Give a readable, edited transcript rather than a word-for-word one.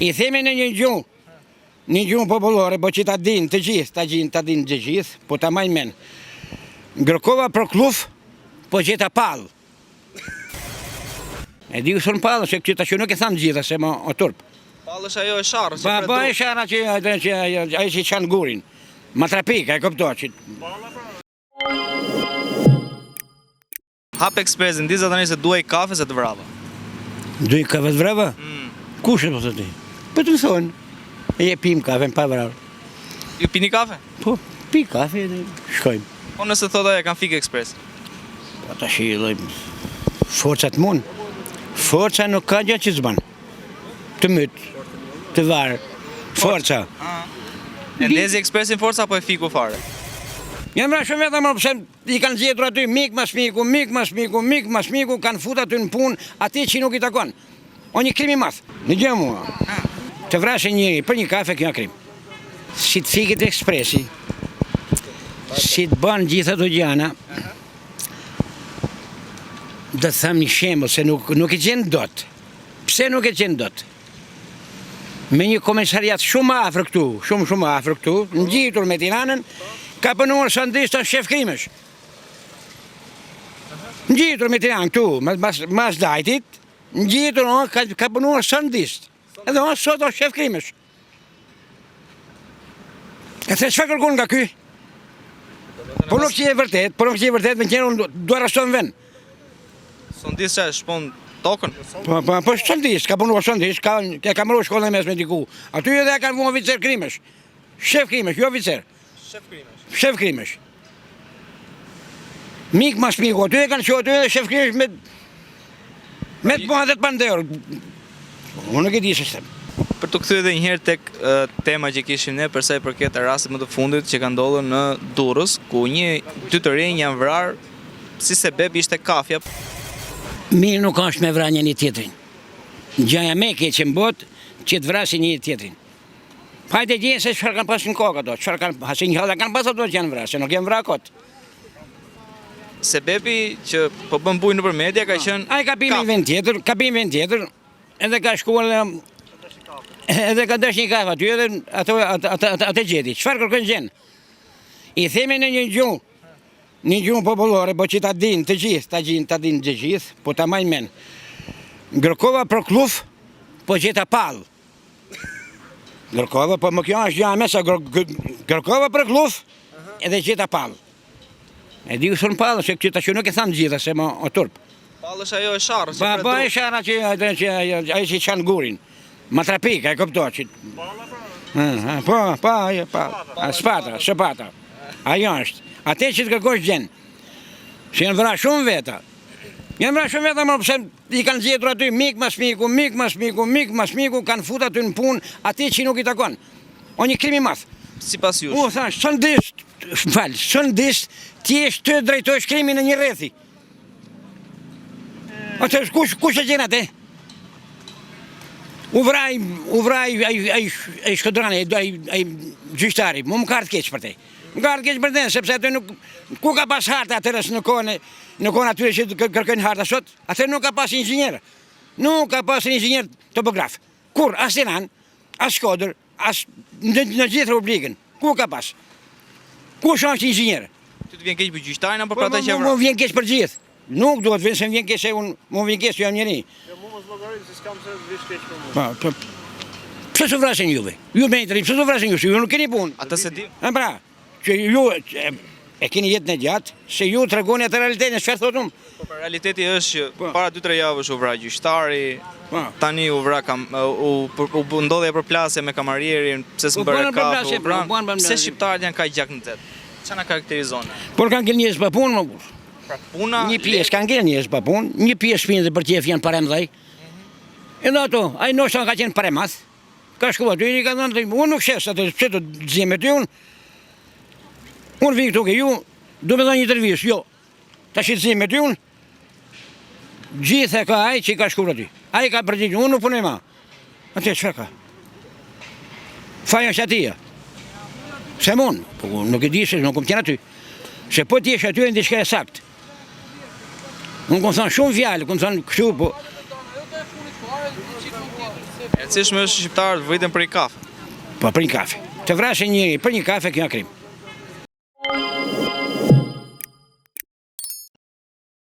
I themi në një gjuhë popullore, po që ta din të gjithë, ta din të gjithë, po ta majnë men. Ngërkova për kluf, po që ta pallë. E di u shumë pallë, se që nuk e thanë gjitha, se më o turp. Pallë është ajo e sharë, që Po e shara që ajo që qanë gurin. Ma trapika, e këpto që... Hap Ekspresin, disa tani se duaj kafe se të vrava. Duaj kafe të vrava? Kush e po të ti? Po të thonë. E pim kafe në pa vrava. Ju pini kafe? Po, pi kafe dhe shkojmë. Po nëse thot aja kanë fik Ekspres. Po të shi, forca të mund. Forca nuk ka gjë që zbanë. Të mytë, të varë. Forca. E lezi Ekspresin forca apo e fiku fare? Jam ra shumë vetëm pëse i kanë zgjedhur aty mik mas miku, kanë fut aty në punë, ati që nuk i takon. O një krim i madh. Në gjë mua. Të vrashe njëri për një kafe kjo krim. Si të fikit Ekspresi, si të banë gjitha të gjana, dhe të tham një shembull se nuk i gjenë dot. Pse nuk e gjenë dot? Me një komisariat shumë afër këtu, shumë afër këtu, ngjitur me Tiranën, ka punuar sandista shef krimesh. Ngjitur me Tiranë këtu, mas dajtit, ngjitur ka punuar sandist. Edhe unë sot është shef krimesh. E the çfarë kërkon nga ky? Po nuk që e vërtet, me qenë unë do arreston vend. Sondis që shpon tokën? Po sandist, ka punuar sandist, ka marrë shkollën e mesme diku. Aty edhe ka punuar oficer krimesh. Shef krimesh, jo oficer. Shef krimesh. Mik mas miku, aty e kanë qo, aty edhe shef krimesh me të muha dhe të pandeur. Unë nuk e di se shtem. Për të kthyer edhe një herë tek tema që kishim ne për sa i përket rastit më të fundit që ka ndodhur në Durrës, ku dy të rinj janë vrarë si sebeb ishte kafja. Mirë nuk është me vrarë një tjetrin. Gjaja me keqe në botë që të vrasin një tjetrin. Hajde gjenë se çfarë kanë pasur në kokë ato, çfarë kanë pasur një hallë kanë pasur ato që janë vrarë, se nuk janë vrarë kot. Sebebi që po bën bujë nëpër media ka qenë ai ka bën vend tjetër, edhe ka shkuar edhe ka dash një kafe aty edhe atë gjeti. Çfarë kërkon gjën? I themi në një gjuhë popullore, po që ta din të gjithë, ta din të gjithë, po ta majnë men. Ngërkova për kluf, po që ta pallë. Ngërkova, po më kjo është gjë me sa ngërkova për kluf, edhe që ta pallë. E di u shumë pallë, se që nuk e thanë gjitha, se më o turp. Pallë është ajo e sharë. Po e shara që ajo që qanë gurin. Ma trapika, e këpto që... Spata. Ajo është. Ate që të kërkosh gjenë. Se janë vra shumë veta. Janë vra shumë veta, më pëse i kanë zgjedhur aty mik mas miku, kanë fut aty në punë, ati që nuk i takon. O një krim i madh. Sipas jush. U thash, sëndist, ti është të drejtojsh krimin në një rrethi. Atë kush e gjen atë? U vraj ai shkodrani, ai gjyqtari, më ka ardhur keq për te. Më ka ardhur keq për te, sepse aty nuk ku ka pas harta atëherë në kohën atyre që kërkojnë harta sot, atë nuk ka pas inxhinier. Nuk ka pas inxhinier topograf. Kur as Tiranë, as Shkodër, as në gjithë Republikën. Ku ka pas? Kush është inxhinier? Ty të vjen keq për gjyqtarin apo për ata që Më vjen keq për gjithë. Nuk duhet vjen se më vjen keq se unë më vjen keq se jam njeri. Pse të vrasin juve? Ju me interi, pse të vrasin ju? Ju nuk keni punë. Ata se di. Pra, që ju e keni jetën e gjatë, se ju tregoni atë realitetin, çfarë thotum? Po realiteti është që para 2-3 javësh u vra gjyqtari, tani u vra u ndodhja përplasje me kamarierin, pse s'bëre kafe. Pse shqiptarët janë kaq gjak në tet? Çfarë na karakterizon? Por kanë ngel njerëz pa punë, më kur. Pra puna, një pjesë kanë ngel njerëz pa punë, një pjesë shpinë dhe për qef janë para mëdhej. Edhe ato, ai ndoshta ka qenë para mas. Ka shkuar aty, i ka thënë, unë nuk shes atë, pse të zgjem me ty unë. Unë vi këtu ke ju, do me dhënë një intervistë, jo. Ta shqetësim me ty unë. Gjithë e ka ai që i ka shkuar aty. Ai ka përgjigjur, unë nuk punoj më. Atë çfarë ka? Faja është atia. Se mon, po nuk e di se nuk kom qenë aty. Se po ti jesh aty e diçka e saktë. Unë kom thënë shumë fjalë, kom thënë kështu, po... rëndësishme është shqiptarët vritin për një kafe. Po për një kafe. Të vrasë njëri për një kafe kjo krim.